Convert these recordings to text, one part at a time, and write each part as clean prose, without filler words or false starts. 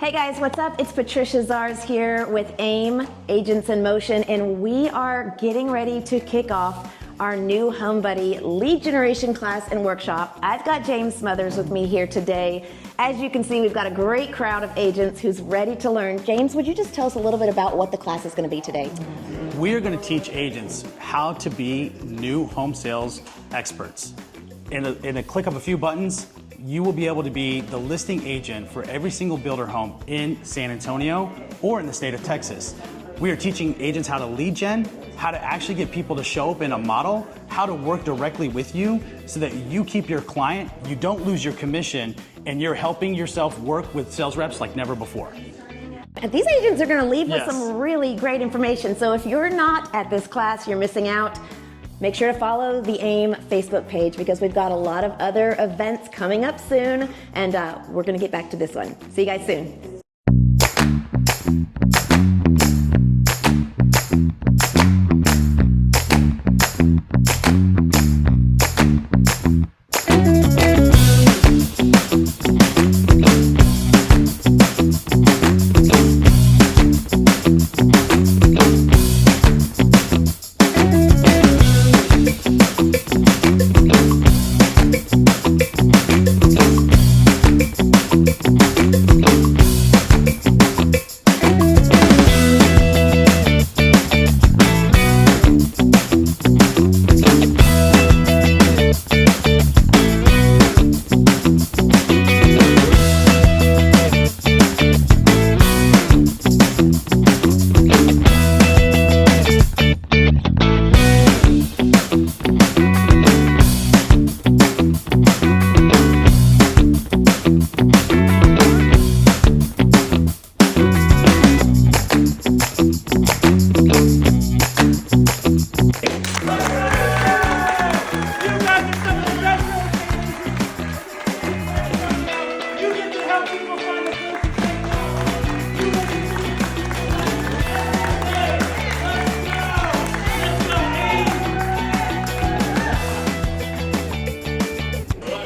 Hey guys, what's up? It's Patricia Zars here with AIM, Agents in Motion, and we are getting ready to kick off our new Home Buddy lead generation class and workshop. I've got James Smothers with me here today. As you can see, we've got a great crowd of agents who's ready to learn. James, would you just tell us a little bit about what the class is going to be today? We are going to teach agents how to be new home sales experts. In a click of a few buttons, you will be able to be the listing agent for every single builder home in San Antonio or in the state of Texas. We are teaching agents how to lead gen, how to actually get people to show up in a model, how to work directly with you so that you keep your client, you don't lose your commission, and you're helping yourself work with sales reps like never before. And these agents are going to leave with some really great information. So if you're not at this class, you're missing out. Make sure to follow the AIM Facebook page because we've got a lot of other events coming up soon, and we're going to get back to this one. See you guys soon.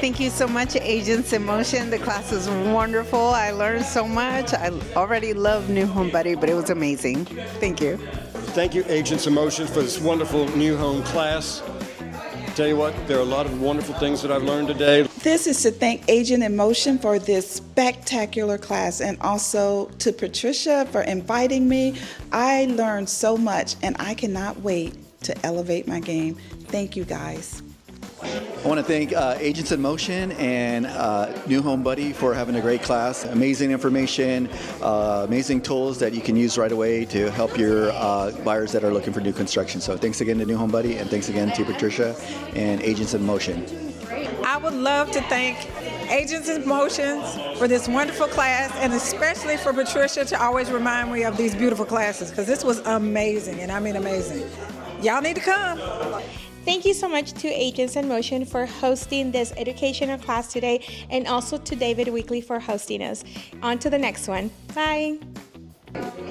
Thank you so much, Agents in Motion. The class was wonderful. I learned so much. I already love New Home Buddy, but it was amazing. Thank you. Thank you, Agents in Motion, for this wonderful new home class. Tell you what, there are a lot of wonderful things that I've learned today. This is to thank Agent in Motion for this spectacular class, and also to Patricia for inviting me. I learned so much, and I cannot wait to elevate my game. Thank you, guys. I want to thank Agents in Motion and New Home Buddy for having a great class. Amazing information, amazing tools that you can use right away to help your buyers that are looking for new construction. So thanks again to New Home Buddy, and thanks again to Patricia and Agents in Motion. I would love to thank Agents in Motion for this wonderful class, and especially for Patricia to always remind me of these beautiful classes, because this was amazing, and I mean amazing. Y'all need to come. Thank you so much to Agents in Motion for hosting this educational class today, and also to David Weekley for hosting us. On to the next one. Bye.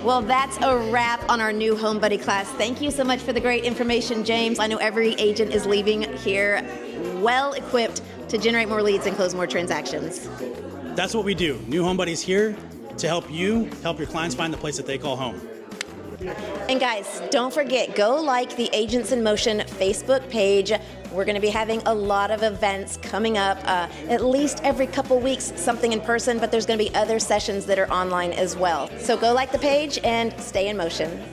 Well, that's a wrap on our new Home Buddy class. Thank you so much for the great information, James. I know every agent is leaving here well equipped to generate more leads and close more transactions. That's what we do. New Home Buddy's here to help you help your clients find the place that they call home. And guys, don't forget, go like the Agents in Motion Facebook page. We're going to be having a lot of events coming up, at least every couple weeks, something in person, but there's going to be other sessions that are online as well. So go like the page and stay in motion.